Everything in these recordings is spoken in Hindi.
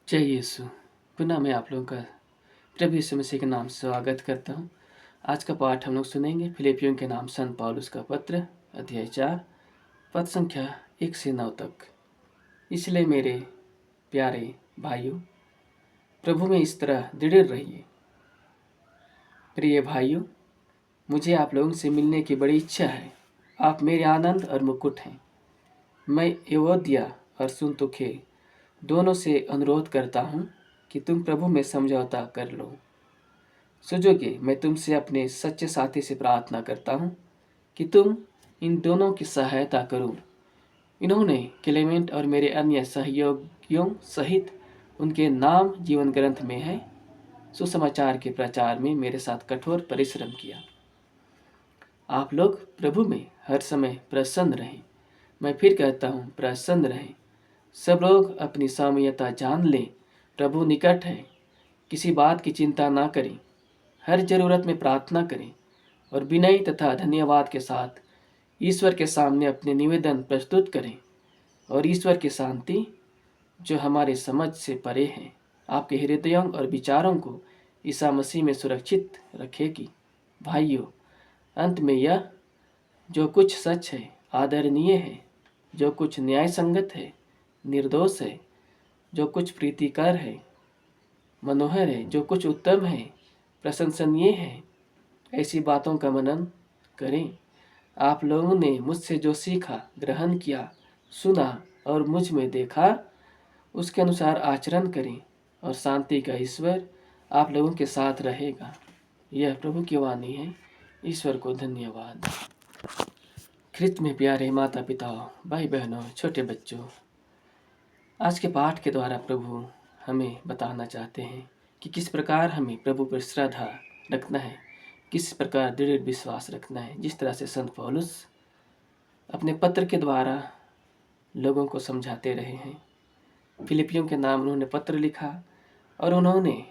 जय यीशु। पुनः मैं आप लोगों का प्रभु यीशु मसीह के नाम से स्वागत करता हूँ। आज का पाठ हम लोग सुनेंगे फिलिपियों के नाम संत पौलुस का पत्र अध्याय 4 पद संख्या 1 से 9 तक। इसलिए मेरे प्यारे भाइयों, प्रभु में इस तरह दृढ़ रहिए। प्रिय भाइयों, मुझे आप लोगों से मिलने की बड़ी इच्छा है। आप मेरे आनंद और मुकुट हैं। मैं एवोदिया और सुन्तुखे दोनों से अनुरोध करता हूँ कि तुम प्रभु में समझौता कर लो। सुजोगे, मैं तुमसे अपने सच्चे साथी से प्रार्थना करता हूँ कि तुम इन दोनों की सहायता करो। इन्होंने क्लेमेंट और मेरे अन्य सहयोगियों सहित उनके नाम जीवन ग्रंथ में है सुसमाचार के प्रचार में मेरे साथ कठोर परिश्रम किया। आप लोग प्रभु में हर समय प्रसन्न रहें। मैं फिर कहता हूँ, प्रसन्न रहें। सब लोग अपनी साम्यता जान लें। प्रभु निकट है। किसी बात की चिंता ना करें। हर जरूरत में प्रार्थना करें और विनय तथा धन्यवाद के साथ ईश्वर के सामने अपने निवेदन प्रस्तुत करें। और ईश्वर की शांति, जो हमारे समझ से परे है, आपके हृदयों और विचारों को ईसा मसीह में सुरक्षित रखेगी। भाइयों, अंत में यह, जो कुछ सच है, आदरणीय है, जो कुछ न्याय संगत है, निर्दोष है, जो कुछ प्रीतिकर है, मनोहर है, जो कुछ उत्तम है, प्रशंसनीय है, ऐसी बातों का मनन करें। आप लोगों ने मुझसे जो सीखा, ग्रहण किया, सुना और मुझ में देखा, उसके अनुसार आचरण करें और शांति का ईश्वर आप लोगों के साथ रहेगा। यह प्रभु की वाणी है। ईश्वर को धन्यवाद। ख्रिस्त में प्यारे माता पिता, भाई बहनों, छोटे बच्चों, आज के पाठ के द्वारा प्रभु हमें बताना चाहते हैं कि किस प्रकार हमें प्रभु पर श्रद्धा रखना है, किस प्रकार दृढ़ विश्वास रखना है। जिस तरह से संत पौलुस अपने पत्र के द्वारा लोगों को समझाते रहे हैं। फिलिपियों के नाम उन्होंने पत्र लिखा और उन्होंने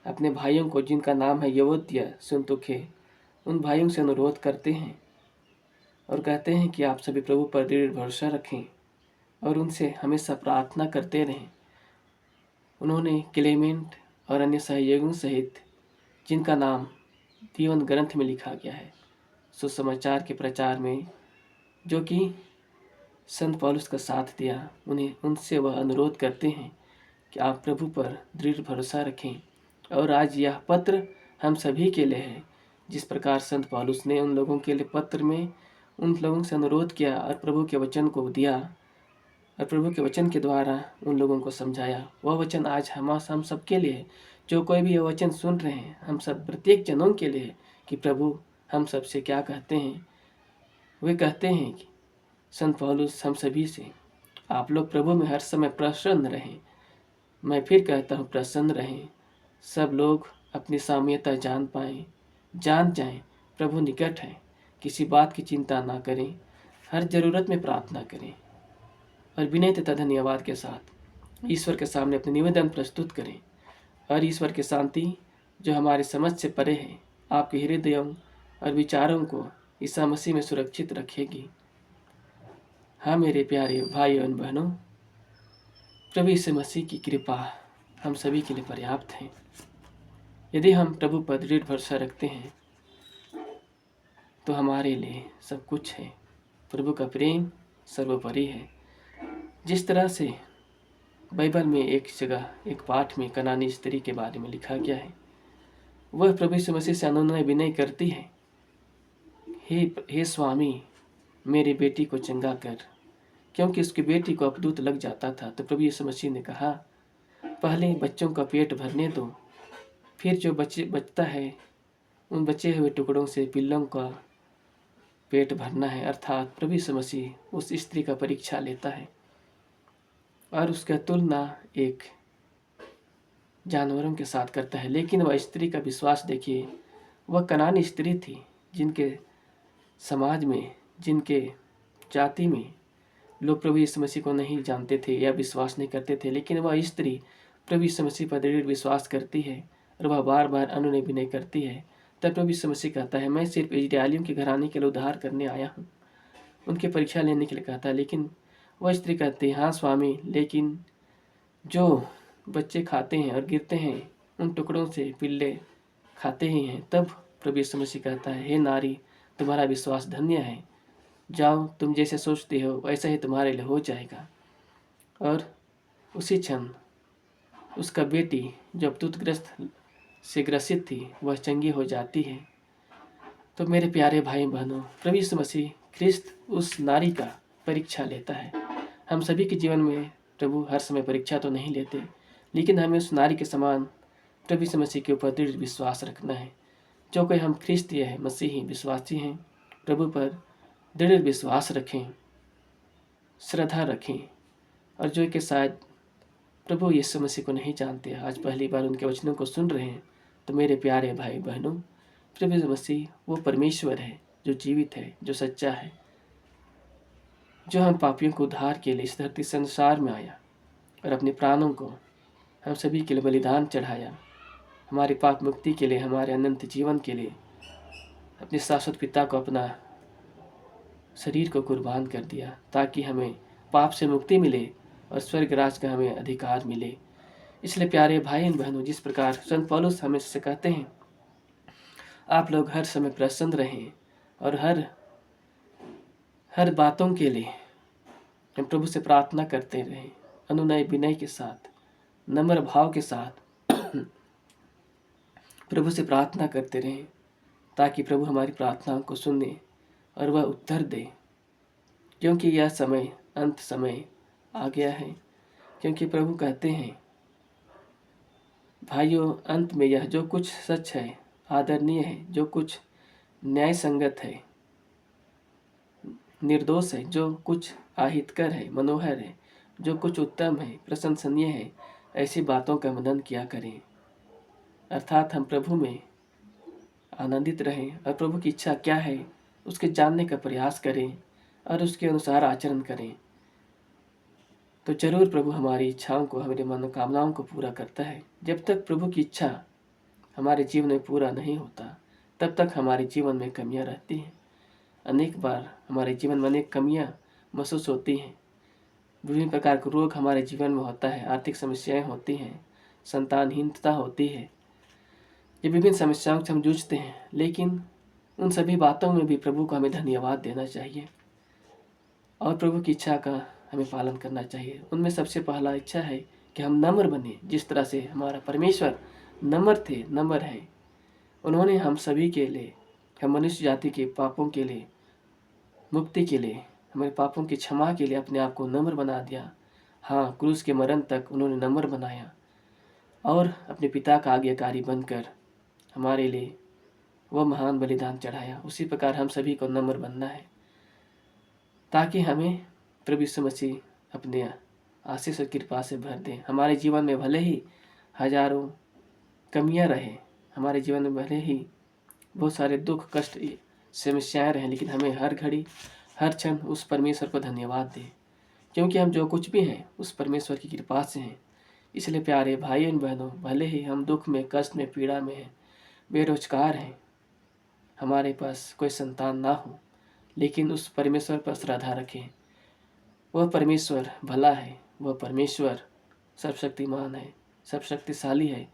अपने भाइयों को, जिनका नाम है यवोदिया, सुन्तुखे, उन भाइयों से अनुरोध करते हैं और कहते हैं कि आप सभी प्रभु पर दृढ़ भरोसा रखें और उनसे हमेशा प्रार्थना करते रहें। उन्होंने क्लेमेंट और अन्य सहयोगियों सहित, जिनका नाम जीवन ग्रंथ में लिखा गया है, सुसमाचार के प्रचार में, जो कि संत पौलुस का साथ दिया, उनसे वह अनुरोध करते हैं कि आप प्रभु पर दृढ़ भरोसा रखें। और आज यह पत्र हम सभी के लिए है। जिस प्रकार संत पौलुस ने उन लोगों के लिए पत्र में उन लोगों से अनुरोध किया और प्रभु के वचन को दिया और प्रभु के वचन के द्वारा उन लोगों को समझाया, वह वचन आज हम सब के लिए है। जो कोई भी यह वचन सुन रहे हैं, हम सब प्रत्येक जनों के लिए कि प्रभु हम सब से क्या कहते हैं। वे कहते हैं कि संत पौलुस हम सभी से, आप लोग प्रभु में हर समय प्रसन्न रहें। मैं फिर कहता हूँ, प्रसन्न रहें। सब लोग अपनी साम्यता जान पाएँ, जान जाएं, प्रभु निकट है। किसी बात की चिंता ना करें, हर जरूरत में प्रार्थना करें और विनय तथा धन्यवाद के साथ ईश्वर के सामने अपने निवेदन प्रस्तुत करें। और ईश्वर की शांति, जो हमारे समझ से परे है, आपके हृदयों और विचारों को ईसा मसीह में सुरक्षित रखेगी। हाँ मेरे प्यारे भाई और बहनों, प्रभु यीशु मसीह की कृपा हम सभी के लिए पर्याप्त है। यदि हम प्रभु पर दृढ़ भरोसा रखते हैं तो हमारे लिए सब कुछ है। प्रभु का प्रेम सर्वोपरि है। जिस तरह से बाइबल में एक जगह, एक पाठ में कनानी स्त्री के बारे में लिखा गया है, वह प्रभु यीशु मसीह से अनुनय विनय करती है, हे स्वामी, मेरी बेटी को चंगा कर, क्योंकि उसकी बेटी को अपदूत लग जाता था। तो प्रभु यीशु मसीह ने कहा, पहले बच्चों का पेट भरने दो, फिर जो बचता है उन बचे हुए टुकड़ों से पिल्लों का पेट भरना है। अर्थात प्रभु यीशु मसीह उस स्त्री का परीक्षा लेता है और उसका तुलना एक जानवरों के साथ करता है। लेकिन वह स्त्री का विश्वास देखिए, वह कनानी स्त्री थी, जिनके समाज में, जिनके जाति में लोग प्रभु यीशु मसीह को नहीं जानते थे या विश्वास नहीं करते थे। लेकिन वह स्त्री प्रभु यीशु मसीह पर दृढ़ विश्वास करती है और वह बार बार अनुनय विनय करती है। तब प्रभु यीशु मसीह कहता है, मैं सिर्फ इस्राएलियों के घराने के लिए उद्धार करने आया हूँ, उनके परीक्षा लेने के लिए कहता है। लेकिन वह स्त्री कहती है, हाँ स्वामी, लेकिन जो बच्चे खाते हैं और गिरते हैं, उन टुकड़ों से पिल्ले खाते ही हैं, तब प्रभु यीशु मसीह कहता है, हे नारी, तुम्हारा विश्वास धन्य है, जाओ, तुम जैसे सोचते हो वैसा ही तुम्हारे लिए हो जाएगा। और उसी क्षण उसका बेटी जो अबतूतग्रस्त से ग्रसित थी वह चंगी हो जाती है। तो मेरे प्यारे भाई बहनों, प्रभु यीशु मसीह ख्रिस्त उस नारी का परीक्षा लेता है। हम सभी के जीवन में प्रभु हर समय परीक्षा तो नहीं लेते, लेकिन हमें उस नारी के समान प्रभु यीशु मसीह के ऊपर दृढ़ विश्वास रखना है। जो कोई हम ख्रिस्तीय है, मसीही विश्वासी हैं, प्रभु पर दृढ़ विश्वास रखें, श्रद्धा रखें। और जो कि शायद प्रभु यीशु मसीह को नहीं जानते, आज पहली बार उनके वचनों को सुन रहे हैं, तो मेरे प्यारे भाई बहनों, प्रभु यीशु मसीह वो परमेश्वर है जो जीवित है, जो सच्चा है, जो हम पापियों को उद्धार के लिए इस धरती संसार में आया और अपने प्राणों को हम सभी के लिए बलिदान चढ़ाया, हमारे पाप मुक्ति के लिए, हमारे अनंत जीवन के लिए अपने शाश्वत पिता को अपना शरीर को कुर्बान कर दिया, ताकि हमें पाप से मुक्ति मिले और स्वर्ग राज का हमें अधिकार मिले। इसलिए प्यारे भाई बहनों, जिस प्रकार संत पौलुस हमें से कहते हैं, आप लोग हर समय प्रसन्न रहें और हर बातों के लिए हम प्रभु से प्रार्थना करते रहें, अनुनय विनय के साथ, नम्र भाव के साथ प्रभु से प्रार्थना करते रहें, ताकि प्रभु हमारी प्रार्थनाओं को सुने और वह उत्तर दे। क्योंकि यह समय अंत समय आ गया है। क्योंकि प्रभु कहते हैं, भाइयों, अंत में यह जो कुछ सच है, आदरणीय है, जो कुछ न्याय संगत है, निर्दोष है, जो कुछ अहितकर है, मनोहर है, जो कुछ उत्तम है, प्रशंसनीय है, ऐसी बातों का मनन किया करें। अर्थात हम प्रभु में आनंदित रहें और प्रभु की इच्छा क्या है उसके जानने का प्रयास करें और उसके अनुसार आचरण करें। तो जरूर प्रभु हमारी इच्छाओं को, हमारी मनोकामनाओं को पूरा करता है। जब तक प्रभु की इच्छा हमारे जीवन में पूरा नहीं होता, तब तक हमारे जीवन में कमियां रहती हैं। अनेक बार हमारे जीवन में अनेक कमियां महसूस होती हैं, विभिन्न प्रकार के रोग हमारे जीवन में होता है, आर्थिक समस्याएं होती हैं, संतानहीनता होती है, ये विभिन्न समस्याओं से हम जूझते हैं। लेकिन उन सभी बातों में भी प्रभु को हमें धन्यवाद देना चाहिए और प्रभु की इच्छा का हमें पालन करना चाहिए। उनमें सबसे पहला इच्छा है कि हम नम्र बने, जिस तरह से हमारा परमेश्वर नम्र थे, नम्र है। उन्होंने हम सभी के लिए, हम मनुष्य जाति के पापों के लिए, मुक्ति के लिए, हमारे पापों की क्षमा के लिए अपने आप को नम्र बना दिया। हाँ, क्रूस के मरण तक उन्होंने नम्र बनाया और अपने पिता का आज्ञाकारी बनकर हमारे लिए वह महान बलिदान चढ़ाया। उसी प्रकार हम सभी को नम्र बनना है, ताकि हमें प्रभु यीशु मसीह अपने आशीष और कृपा से भर दें। हमारे जीवन में भले ही हजारों कमियां रहें, हमारे जीवन में भले ही बहुत सारे दुख, कष्ट, समस्याएं रहें, लेकिन हमें हर घड़ी, हर क्षण उस परमेश्वर को धन्यवाद दें, क्योंकि हम जो कुछ भी हैं उस परमेश्वर की कृपा से हैं। इसलिए प्यारे भाई और बहनों, भले ही हम दुख में, कष्ट में, पीड़ा में हैं, बेरोजगार हैं, हमारे पास कोई संतान ना हो, लेकिन उस परमेश्वर पर श्रद्धा रखें। वह परमेश्वर भला है, वह परमेश्वर सर्वशक्तिमान है, सर्वशक्तिशाली है,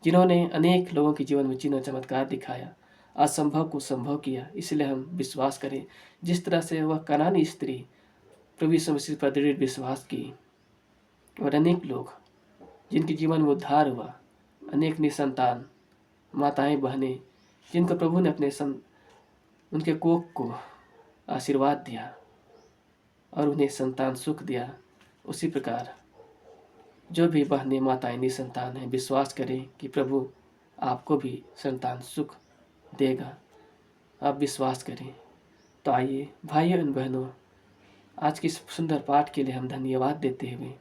जिन्होंने अनेक लोगों के जीवन में चिन्ह चमत्कार दिखाया, असंभव को संभव किया। इसलिए हम विश्वास करें, जिस तरह से वह कनानी स्त्री प्रभु यीशु मसीह पर दृढ़ विश्वास की और अनेक लोग जिनके जीवन में उद्धार हुआ, अनेक निसंतान माताएं, बहनें, जिनको प्रभु ने उनके कोख को आशीर्वाद दिया और उन्हें संतान सुख दिया, उसी प्रकार जो भी बहनें, माताएं निसंतान हैं, विश्वास करें कि प्रभु आपको भी संतान सुख देगा। आप विश्वास करें। तो आइए भाइयों एवं बहनों, आज की सुंदर पाठ के लिए हम धन्यवाद देते हुए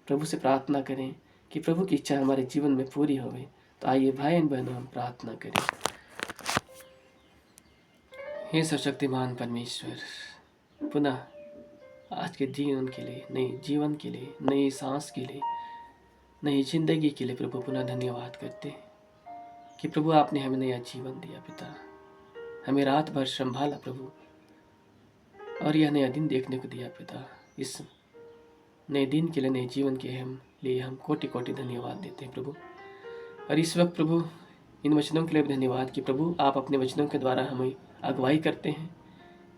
प्रभु से प्रार्थना करें कि प्रभु की इच्छा हमारे जीवन में पूरी होवे। तो आइए भाई एवं बहनों, हम प्रार्थना करें। हे सर्वशक्तिमान परमेश्वर, पुनः आज के जीवन के लिए, नई जीवन के लिए, नई सांस के लिए, नई जिंदगी के लिए प्रभु पुनः धन्यवाद करते हैं कि प्रभु आपने हमें नया जीवन दिया। पिता, हमें रात भर संभाला प्रभु, और यह नया दिन देखने को दिया। पिता, इस नए दिन के लिए, नए जीवन के हम लिए हम कोटि कोटि धन्यवाद देते हैं प्रभु। और इस वक्त प्रभु इन वचनों के लिए भी धन्यवाद कि प्रभु आप अपने वचनों के द्वारा हमें अगुवाई करते हैं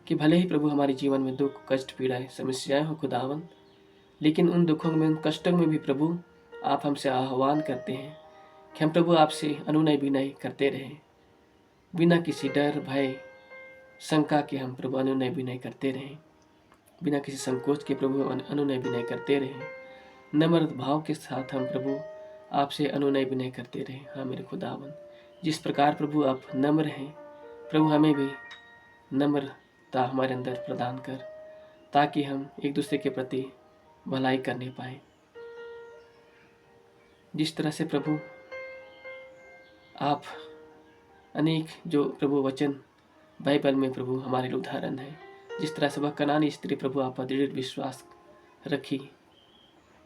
कि भले ही प्रभु हमारे जीवन में दुख, कष्ट, पीड़ाएं, समस्याएं हो खुदावन, लेकिन उन दुखों में, उन कष्टों में भी प्रभु आप हमसे आह्वान करते हैं कि हम प्रभु आपसे अनुनय विनय करते रहें, बिना किसी डर, भय, शंका के हम प्रभु अनुनय विनय करते रहें, बिना किसी संकोच के प्रभु अनुनय विनय करते रहें, नम्र भाव के साथ हम प्रभु आपसे अनुनय विनय करते रहें। हाँ मेरे खुदावन, जिस प्रकार प्रभु आप नम्र हैं प्रभु, हमें भी नम्रता हमारे अंदर प्रदान कर, ताकि हम एक दूसरे के प्रति भलाई करने पाए। जिस तरह से प्रभु आप अनेक जो प्रभु वचन बाइबल में प्रभु हमारे लिए उदाहरण है, जिस तरह से वह कनानी स्त्री प्रभु आप पर दृढ़ विश्वास रखी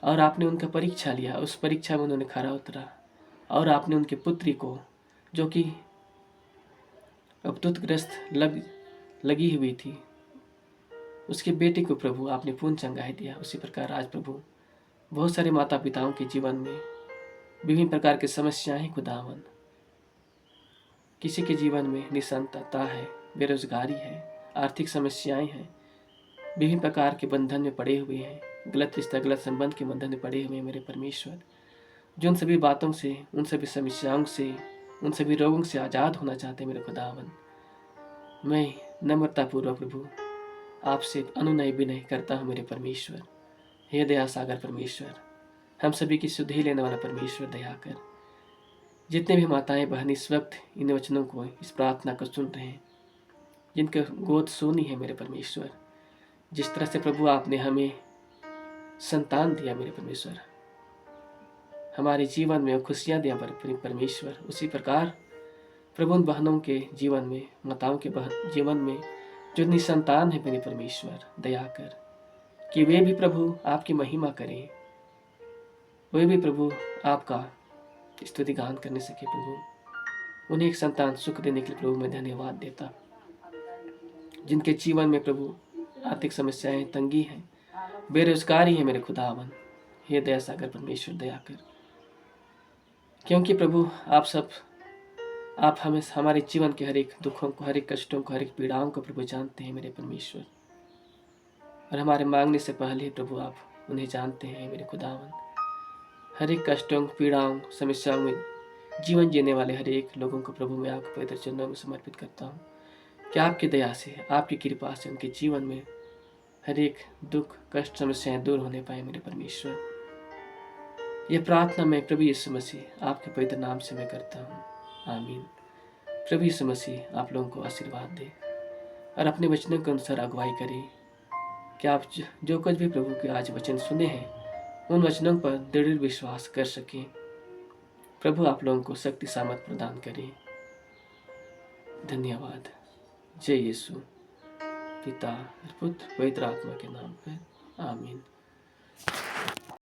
और आपने उनका परीक्षा लिया, उस परीक्षा में उन्होंने खरा उतरा और आपने उनके पुत्री को, जो कि अबतुतग्रस्त लगी हुई थी, उसके बेटे को प्रभु आपने पूर्ण चंगाई दिया। उसी प्रकार आज प्रभु बहुत सारे माता पिताओं के जीवन में विभिन्न प्रकार की समस्याएं खुदावन, किसी के जीवन में निसंतानता है, बेरोजगारी है, आर्थिक समस्याएं हैं, विभिन्न प्रकार के बंधन में पड़े हुए हैं, गलत रिश्ता, गलत संबंध के बंधन में पड़े हुए हैं मेरे परमेश्वर, जो उन सभी बातों से, उन सभी समस्याओं से, उन सभी रोगों से आज़ाद होना चाहते हैं मेरे खुदावन, मैं नम्रतापूर्वक प्रभु आपसे अनुनय विनय करता हूँ मेरे परमेश्वर। हे दया सागर परमेश्वर, हम सभी की सुधि लेने वाला परमेश्वर, दया कर। जितने भी माताएं बहन इस वक्त इन वचनों को, इस प्रार्थना को सुन रहे हैं, जिनके गोद सोनी है मेरे परमेश्वर, जिस तरह से प्रभु आपने हमें संतान दिया मेरे परमेश्वर, हमारे जीवन में खुशियाँ दिया परमेश्वर, उसी प्रकार प्रभु उन बहनों के जीवन में, माताओं के जीवन में जो निसंतान है मेरे परमेश्वर, दया कर कि वे भी प्रभु आपकी महिमा करें, वे भी प्रभु आपका स्तुति गान करने सके। प्रभु उन्हें एक संतान सुख देने के लिए प्रभु मैं धन्यवाद देता। जिनके जीवन में प्रभु आर्थिक समस्याएं, तंगी है, बेरोजगारी है मेरे खुदावन, हे दया सागर परमेश्वर, दया कर, क्योंकि प्रभु आप हमें हमारे जीवन के हर एक दुखों को, हर एक कष्टों को, हर एक पीड़ाओं को प्रभु जानते हैं मेरे परमेश्वर, और हमारे मांगने से पहले प्रभु आप उन्हें जानते हैं मेरे खुदावन। हर एक कष्टों, पीड़ाओं, समस्याओं में जीवन जीने वाले हर एक लोगों को प्रभु मैं आपके पवित्र चरणों में समर्पित करता हूँ कि आपकी दया से, आपकी कृपा से उनके जीवन में हर एक दुख, कष्ट, समस्याएं दूर होने पाए मेरे परमेश्वर। यह प्रार्थना मैं प्रभु यीशु मसीह आपके पवित्र नाम से मैं करता हूँ, आमीन। प्रभु यीशु मसीह आप लोगों को आशीर्वाद दे और अपने वचनों के अनुसार अगुवाई करें कि आप जो कुछ भी प्रभु के आज वचन सुने हैं उन वचनों पर दृढ़ विश्वास कर सकें। प्रभु आप लोगों को शक्ति सामर्थ प्रदान करें। धन्यवाद। जय यीशु। पिता, पुत्र, पवित्र आत्मा के नाम पर, आमीन।